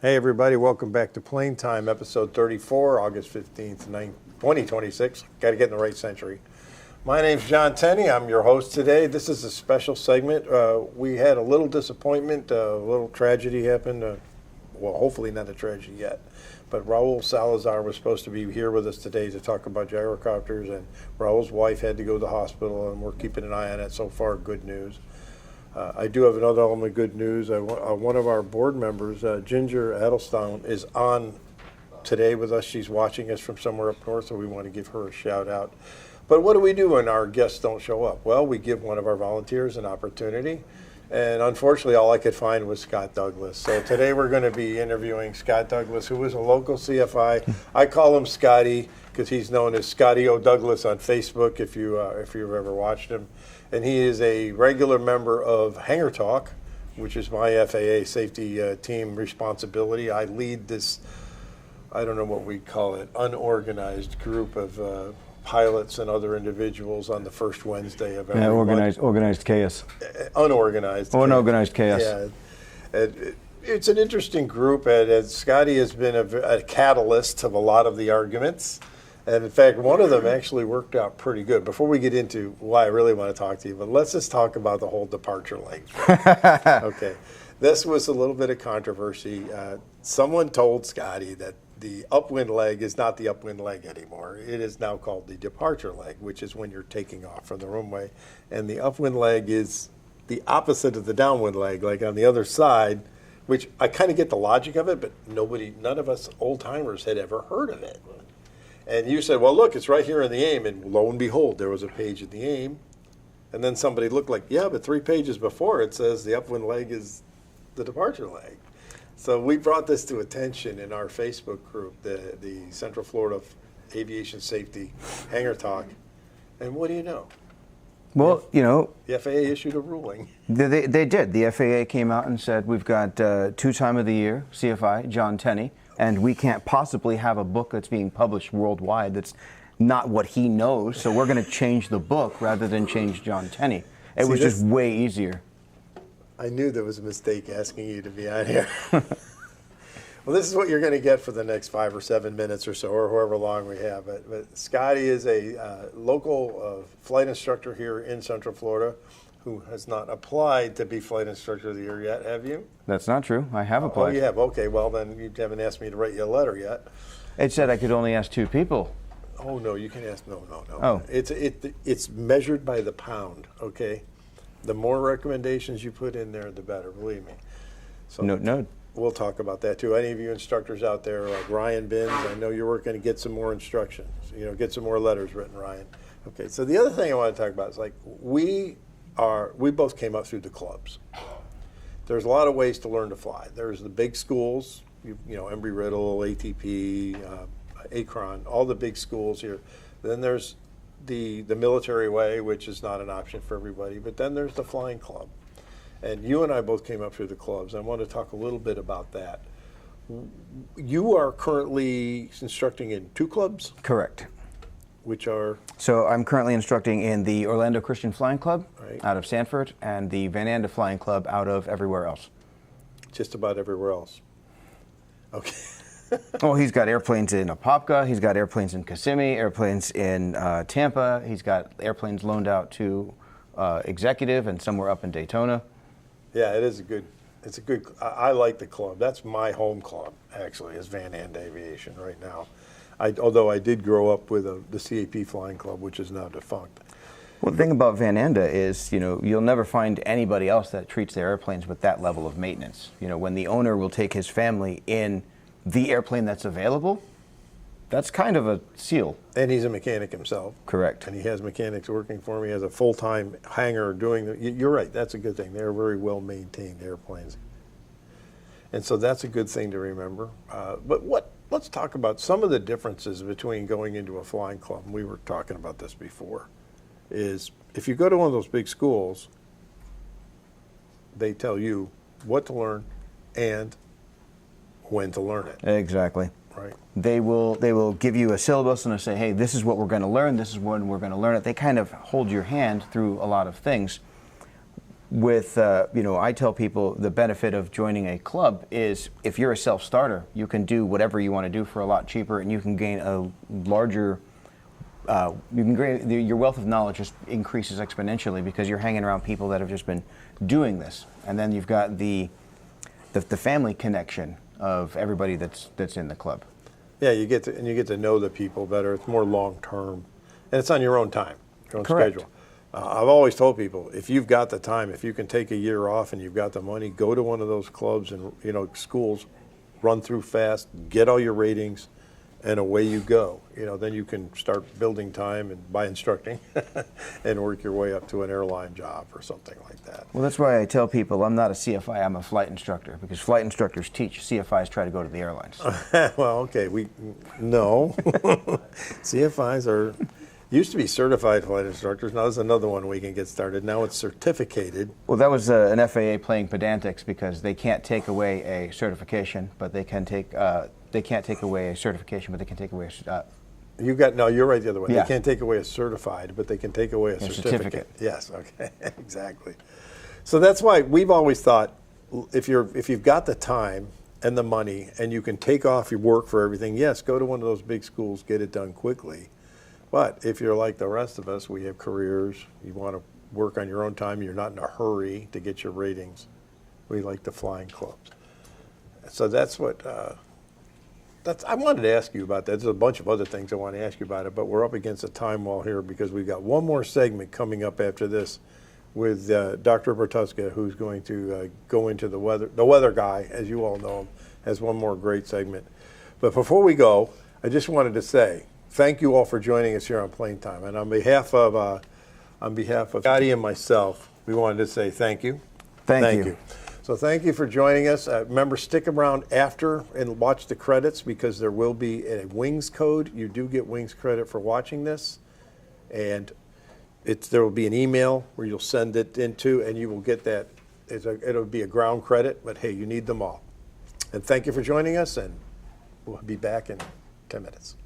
Hey everybody, welcome back to Plane Time, episode 34, August 15th, 2026. Got to get in the right century. My name's John Tenney. I'm your host today. This is a special segment. We had a little disappointment, a little tragedy happened. Well, hopefully not a tragedy yet. But Raul Salazar was supposed to be here with us today to talk about gyrocopters, and Raul's wife had to go to the hospital, and we're keeping an eye on it. So far, good news. I do have another element of good news. One of our board members, Ginger Adelstone, is on today with us. She's watching us from somewhere up north, so we want to give her a shout out. But what do we do when our guests don't show up? Well, we give one of our volunteers an opportunity. And unfortunately, all I could find was Scott Douglas. So today we're going to be interviewing Scott Douglas, who is a local CFI. I call him Scotty because he's known as Scotty O. Douglas on Facebook, if you've ever watched him. And he is a regular member of Hangar Talk, which is my FAA safety team responsibility. I lead this, I don't know what we call it, unorganized group of pilots and other individuals on the first Wednesday of every month. Organized chaos. Unorganized. Unorganized chaos. Yeah. It's an interesting group, and Scotty has been a catalyst of a lot of the arguments. And in fact, one of them actually worked out pretty good. Before we get into why I really want to talk to you, but let's just talk about the whole departure leg. Okay. This was a little bit of controversy. Someone told Scotty that the upwind leg is not the upwind leg anymore. It is now called the departure leg, which is when you're taking off from the runway. And the upwind leg is the opposite of the downwind leg, like on the other side, which I kind of get the logic of it, but none of us old timers had ever heard of it. And you said, well, look, it's right here in the AIM. And lo and behold, there was a page in the AIM. And then somebody looked like, yeah, but 3 pages before it says the upwind leg is the departure leg. So we brought this to attention in our Facebook group, the Central Florida Aviation Safety Hangar Talk. And what do you know? Well, the FAA issued a ruling. They did. The FAA came out and said, we've got two-time of the year CFI, John Tenney, and we can't possibly have a book that's being published worldwide that's not what he knows, so we're going to change the book rather than change John Tenney. It was just way easier. I knew there was a mistake asking you to be on here. Well, this is what you're going to get for the next 5 or 7 minutes or so, or however long we have. But Scotty is a local flight instructor here in Central Florida who has not applied to be Flight Instructor of the Year yet, have you? That's not true. I have applied. Oh, you have? Okay, well, then you haven't asked me to write you a letter yet. It said I could only ask 2 people. Oh, no, you can ask, no. Oh. It's measured by the pound, okay? The more recommendations you put in there, the better, believe me. So No. We'll talk about that too. Any of you instructors out there, like Ryan Binns, I know you're working to get some more instructions, get some more letters written, Ryan. Okay, so the other thing I want to talk about is we both came up through the clubs. There's a lot of ways to learn to fly. There's the big schools, Embry-Riddle, ATP, Akron, all the big schools here. Then there's the military way, which is not an option for everybody, but then there's the flying club. And you and I both came up through the clubs. I want to talk a little bit about that. You are currently instructing in 2 clubs? Correct. Which are? So I'm currently instructing in the Orlando Christian Flying Club out of Sanford and the Van Anda Flying Club out of everywhere else. Just about everywhere else. Okay. Well, he's got airplanes in Apopka, he's got airplanes in Kissimmee, airplanes in Tampa, he's got airplanes loaned out to Executive and somewhere up in Daytona. Yeah, it's a good, I like the club. That's my home club, actually, is Van Anda Aviation right now. Although I did grow up with the CAP Flying Club, which is now defunct. Well, the thing about Van Anda is, you'll never find anybody else that treats their airplanes with that level of maintenance. When the owner will take his family in the airplane that's available, that's kind of a seal. And he's a mechanic himself. Correct. And he has mechanics working for him. He has a full-time hangar doing you're right, that's a good thing. They're very well-maintained airplanes. And so that's a good thing to remember. But let's talk about some of the differences between going into a flying club. And we were talking about this before. Is if you go to one of those big schools, they tell you what to learn and when to learn it. Exactly. Right. They will give you a syllabus and they'll say, hey, this is what we're going to learn, this is when we're going to learn it. They kind of hold your hand through a lot of things. with, I tell people the benefit of joining a club is if you're a self-starter, you can do whatever you want to do for a lot cheaper, and you can gain a larger, your wealth of knowledge just increases exponentially because you're hanging around people that have just been doing this. And then you've got the family connection of everybody that's in the club. Yeah, you get to know the people better. It's more long term, and it's on your own time, your own Correct. schedule. I've always told people, if you've got the time, if you can take a year off and you've got the money, go to one of those clubs and schools, run through fast, get all your ratings, and away you go. Then you can start building time and by instructing, and work your way up to an airline job or something like that. Well, that's why I tell people I'm not a CFI, I'm a flight instructor, because flight instructors teach, CFIs try to go to the airlines. Well, okay, no. CFIs used to be certified flight instructors. Now there's another one we can get started. Now it's certificated. Well, that was an FAA playing pedantics because they can't take away a certification, but they can't take away a certification, but they can take away You're right the other way. Yeah. They can't take away a certified, but they can take away a certificate. certificate. Yes, okay, exactly. So that's why we've always thought if you've got the time and the money and you can take off your work for everything, yes, go to one of those big schools, get it done quickly. But if you're like the rest of us, we have careers, you want to work on your own time, you're not in a hurry to get your ratings, we like the flying clubs. So that's what, I wanted to ask you about that. There's a bunch of other things I want to ask you about it, but we're up against a time wall here because we've got one more segment coming up after this with Dr. Bertuska, who's going to go into the weather guy, as you all know him, has one more great segment. But before we go, I just wanted to say, thank you all for joining us here on Plane Time. And on behalf of Scotty and myself, we wanted to say thank you. Thank you. So thank you for joining us. Remember, stick around after and watch the credits because there will be a Wings code. You do get Wings credit for watching this. And there will be an email where you'll send it into, and you will get that. It'll be a ground credit, but hey, you need them all. And thank you for joining us, and we'll be back in 10 minutes.